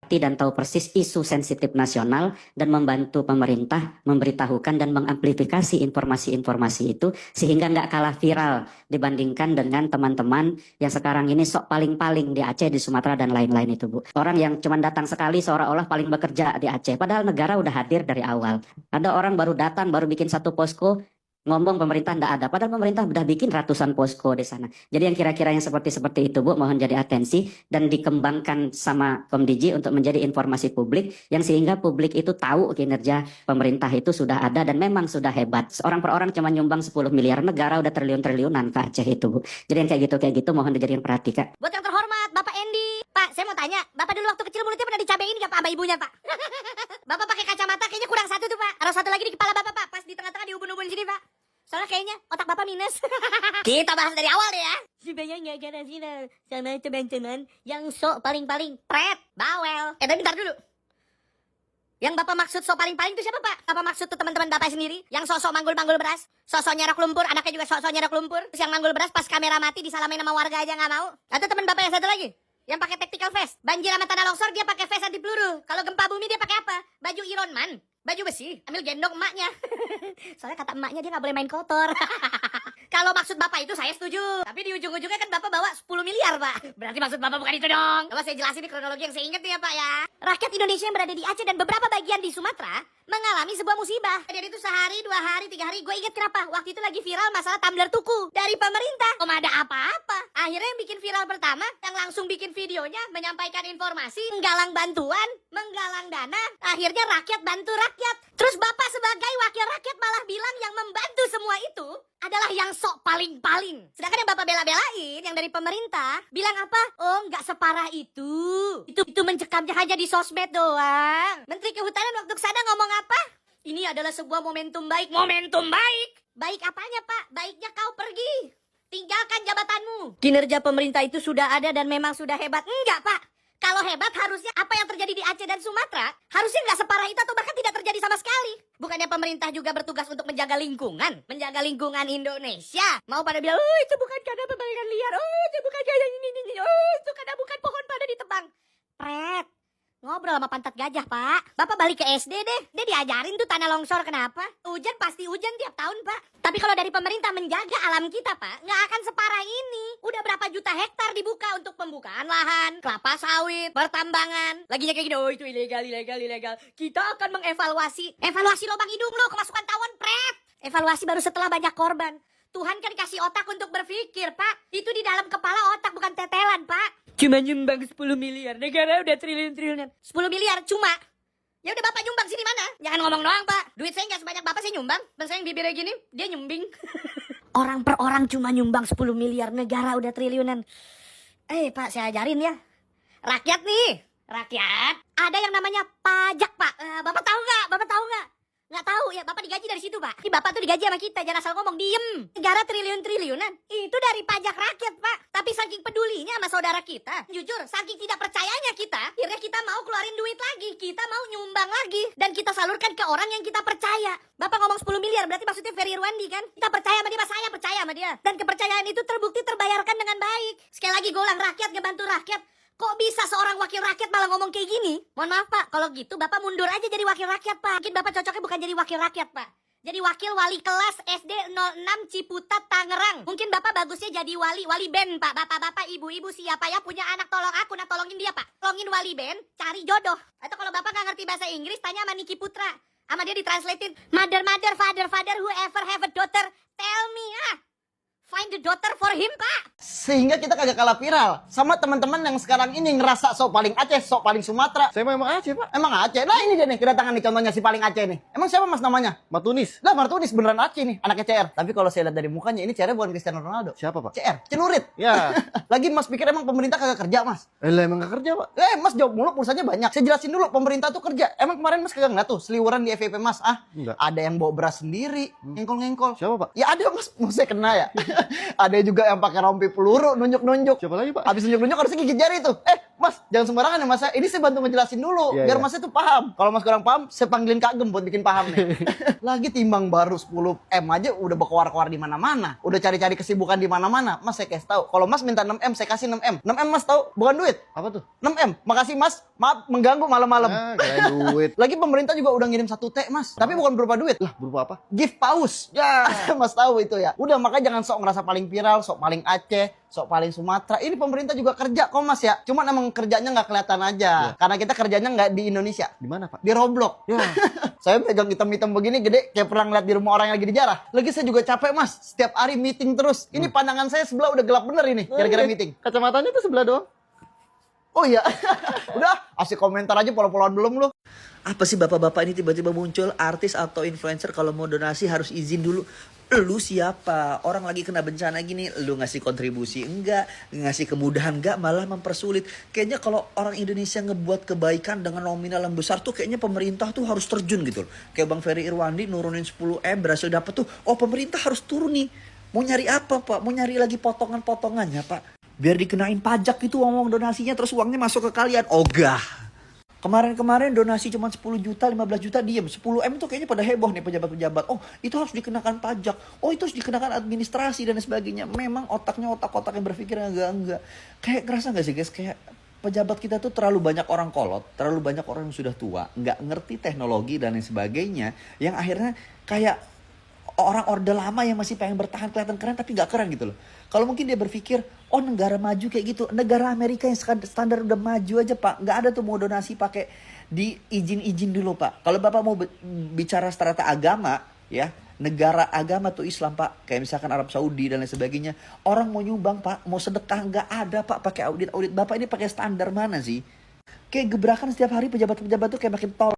dan tahu persis isu sensitif nasional dan membantu pemerintah memberitahukan dan mengamplifikasi informasi-informasi itu sehingga nggak kalah viral dibandingkan dengan teman-teman yang sekarang ini sok paling-paling di Aceh, di Sumatera dan lain-lain itu, Bu. Orang yang cuma datang sekali seolah-olah paling bekerja di Aceh, padahal negara udah hadir dari awal. Ada orang baru datang, baru bikin satu posko, ngomong pemerintah ndak ada, padahal pemerintah udah bikin ratusan posko di sana. Jadi yang kira-kira yang seperti itu, Bu, mohon jadi atensi dan dikembangkan sama Komdiji untuk menjadi informasi publik yang sehingga publik itu tahu kinerja pemerintah itu sudah ada dan memang sudah hebat. Orang per orang cuma nyumbang 10 miliar, negara udah triliun-triliunan ke Aceh itu, Bu. Jadi yang kayak gitu mohon dijadikan perhatikan. Buat yang terhormat, Bapak Endi. Pak, saya mau tanya, Bapak dulu waktu kecil mulutnya pernah dicabein nggak Pak sama ibunya, Pak? Bapak pakai kacamata kayaknya kurang satu tuh, Pak. Harus satu lagi di kepala Bapak, Pak. Pas di tengah-tengah di ubun-ubun sini, Pak. Soalnya kayaknya otak Bapak minus. Kita bahas dari awal deh ya. Supaya nggak kena sinar sama teman-teman yang sok paling-paling pret, bawel. Tapi bentar dulu. Yang Bapak maksud sok paling-paling itu siapa, Pak? Bapak maksud tuh teman-teman Bapak sendiri yang sok-sok manggul-manggul beras, sok-sok nyerok lumpur, anaknya juga sok-sok nyerok lumpur. Terus yang manggul beras pas kamera mati disalamin sama warga aja nggak mau. Atau teman Bapak yang satu lagi yang pakai tactical vest, banjir sama tanah longsor dia pakai vest anti peluru. Kalau gempa bumi dia pakai apa? Baju Iron Man, baju besi, ambil gendong emaknya. Soalnya kata emaknya dia nggak boleh main kotor. Kalau maksud Bapak itu saya setuju. Tapi di ujung-ujungnya kan Bapak bawa 10 miliar, Pak. Berarti maksud Bapak bukan itu dong. Coba saya jelasin di kronologi yang saya ingat ya, Pak ya. Rakyat Indonesia yang berada di Aceh dan beberapa bagian di Sumatera mengalami sebuah musibah. Jadi itu sehari, 2 hari, 3 hari. Gue inget kenapa? Waktu itu lagi viral masalah tumbler tuku dari pemerintah. Ada apa-apa. Akhirnya yang bikin viral pertama, yang langsung bikin videonya, menyampaikan informasi, menggalang bantuan, menggalang dana. Akhirnya rakyat bantu rakyat. Terus Bapak sebagai wakil rakyat malah bilang yang membantu semua itu adalah yang sok paling-paling. Sedangkan yang Bapak bela-belain, yang dari pemerintah, bilang apa? Oh, nggak separah itu. Itu mencekamnya hanya di sosmed doang. Menteri Kehutanan waktu kesana ngomong apa? Ini adalah sebuah momentum baik. Momentum baik? Baik apanya, Pak? Baiknya kau pergi. Tinggalkan jabatanmu. Kinerja pemerintah itu sudah ada dan memang sudah hebat. Enggak, Pak. Kalau hebat harusnya apa yang terjadi di Aceh dan Sumatera harusnya nggak separah itu atau bahkan tidak terjadi sama sekali. Bukannya pemerintah juga bertugas untuk menjaga lingkungan Indonesia. Mau pada bilang, oh itu bukan karena pembangunan liar, oh itu bukan karena ini, oh itu karena bukan pohon pada ditebang. Pret, ngobrol sama pantat gajah, Pak. Bapak balik ke SD deh. Dia diajarin tuh tanah longsor kenapa. Hujan pasti hujan tiap tahun, Pak. Tapi kalau dari pemerintah menjaga alam kita, Pak, nggak akan separah ini. Udah berapa juta hektar dibuka untuk pembukaan lahan, kelapa sawit, pertambangan. Laginya kayak gini, oh itu ilegal. Kita akan mengevaluasi. Evaluasi lubang hidung lo, kemasukan tawon, Pret. Evaluasi baru setelah banyak korban. Tuhan kan kasih otak untuk berpikir, Pak. Itu di dalam kepala otak, bukan tetelan, Pak. Cuma nyumbang 10 miliar. Negara udah triliun-triliunan. 10 miliar cuma. Ya udah Bapak nyumbang sini mana? Jangan ngomong doang, Pak. Duit saya nggak sebanyak Bapak, saya nyumbang. Dan saya yang bibirnya gini, dia nyumbing. Orang per orang cuma nyumbang 10 miliar. Negara udah triliunan. Pak, saya ajarin ya. Rakyat nih. Rakyat. Ada yang namanya pajak, Pak. Bapak tahu nggak? Nggak tahu ya, Bapak digaji dari situ, Pak. Bapak tuh digaji sama kita, jangan asal ngomong, diem. Negara triliun-triliunan, itu dari pajak rakyat, Pak. Tapi saking pedulinya sama saudara kita, jujur, saking tidak percayanya kita, akhirnya kita mau keluarin duit lagi, kita mau nyumbang lagi, dan kita salurkan ke orang yang kita percaya. Bapak ngomong 10 miliar, berarti maksudnya Ferry Irwandi kan? Kita percaya sama dia, Mas, saya percaya sama dia. Dan kepercayaan itu terbukti terbayarkan dengan baik. Sekali lagi gue ulang, rakyat ngebantu rakyat. Kok bisa seorang wakil rakyat malah ngomong kayak gini? Mohon maaf, Pak, kalau gitu Bapak mundur aja jadi wakil rakyat, Pak. Mungkin Bapak cocoknya bukan jadi wakil rakyat, Pak. Jadi wakil wali kelas SD 06 Ciputat, Tangerang. Mungkin Bapak bagusnya jadi wali band, Pak. Bapak-bapak, ibu-ibu, siapa ya punya anak tolong aku, nah tolongin dia, Pak. Tolongin wali band, cari jodoh. Atau kalau Bapak nggak ngerti bahasa Inggris, tanya sama Niki Putra. Sama dia ditranslatein, mother, father, whoever have a daughter, tell me, find the daughter for him, Pak. Sehingga kita kagak kalah viral sama teman-teman yang sekarang ini ngerasa sok paling Aceh, sok paling Sumatera. Saya memang Aceh, Pak. Emang Aceh? Nah ini dia nih kedatangan nih contohnya si paling Aceh nih. Emang siapa Mas namanya? Matunis. Lah Martunis beneran Aceh nih, anaknya CR. Tapi kalau saya lihat dari mukanya ini CR bukan Cristiano Ronaldo. Siapa, Pak? CR, celurit. Ya. Lagi Mas pikir emang pemerintah kagak kerja, Mas? Lah emang gak kerja, Pak. Mas jawab mulu, pulsanya banyak. Saya jelasin dulu, pemerintah tuh kerja. Emang kemarin Mas kagak ngeliat tuh seliweran di FVP Mas? Enggak. Ada yang bawa beras sendiri, ngengkol-ngengkol. Siapa, Pak? Ya ada Mas, mau saya kena ya. Ada juga yang pakai rompi peluru, nunjuk-nunjuk. Siapa lagi, Pak? Habis nunjuk-nunjuk harusnya gigit jari tuh. Mas, jangan sembarangan ya Mas. Ini saya bantu ngejelasin dulu Iya, biar iya. Mas itu paham. Kalau Mas kurang paham, saya panggilin Kak Gem buat bikin paham nih. Lagi timbang baru 10 M aja udah berkoar-koar di mana-mana. Udah cari-cari kesibukan di mana-mana. Mas saya kasih tahu. Kalau Mas minta 6 M, saya kasih 6 M. 6 M Mas tahu, bukan duit. Apa tuh? 6 M. Makasih Mas. Maaf mengganggu malam-malam. Ah, kirain duit. Lagi pemerintah juga udah ngirim 1 T, Mas. Tapi bukan berupa duit. Lah, berupa apa? Gift paus. Ya, Mas tahu itu ya. Udah, makanya jangan sok ngerasa paling viral, sok paling Aceh, sok paling Sumatera. Ini pemerintah juga kerja kok Mas ya. Cuman emang kerjanya nggak kelihatan aja. Karena kita kerjanya nggak di Indonesia. Di mana, Pak? Di Roblox. Ya. Saya pegang hitam-hitam begini gede kayak pernah ngeliat di rumah orang yang lagi dijarah. Lagi saya juga capek Mas. Setiap hari meeting terus. Ini pandangan saya sebelah udah gelap bener ini. Gara-gara meeting. Kacamatanya tuh sebelah doang. Oh iya. Udah, asik komentar aja polo-poloan belum lu. Apa sih bapak-bapak ini tiba-tiba muncul artis atau influencer kalau mau donasi harus izin dulu. Lu siapa? Orang lagi kena bencana gini, lu ngasih kontribusi enggak, ngasih kemudahan enggak, malah mempersulit. Kayaknya kalau orang Indonesia ngebuat kebaikan dengan nominal yang besar tuh kayaknya pemerintah tuh harus terjun gitu loh. Kayak Bang Ferry Irwandi nurunin 10 M berhasil dapet tuh, oh pemerintah harus turun nih. Mau nyari apa Pak? Mau nyari lagi potongan-potongannya Pak? Biar dikenain pajak itu uang donasinya terus uangnya masuk ke kalian. Ogah. Kemarin-kemarin donasi cuma 10 juta, 15 juta diem. 10 M tuh kayaknya pada heboh nih pejabat-pejabat. Oh itu harus dikenakan pajak. Oh itu harus dikenakan administrasi dan sebagainya. Memang otaknya otak-otak yang berpikir enggak. Kayak ngerasa gak sih guys? Kayak pejabat kita tuh terlalu banyak orang kolot. Terlalu banyak orang yang sudah tua. Nggak ngerti teknologi dan lain sebagainya. Yang akhirnya kayak orang orde lama yang masih pengen bertahan kelihatan keren tapi nggak keren gitu loh. Kalau mungkin dia berpikir, oh negara maju kayak gitu. Negara Amerika yang standar udah maju aja Pak. Nggak ada tuh mau donasi pakai di izin-izin dulu Pak. Kalau Bapak mau bicara strata agama ya, negara agama tuh Islam Pak. Kayak misalkan Arab Saudi dan lain sebagainya. Orang mau nyumbang Pak, mau sedekah nggak ada Pak pakai audit. Bapak ini pakai standar mana sih? Kayak gebrakan setiap hari pejabat-pejabat tuh kayak makin tol.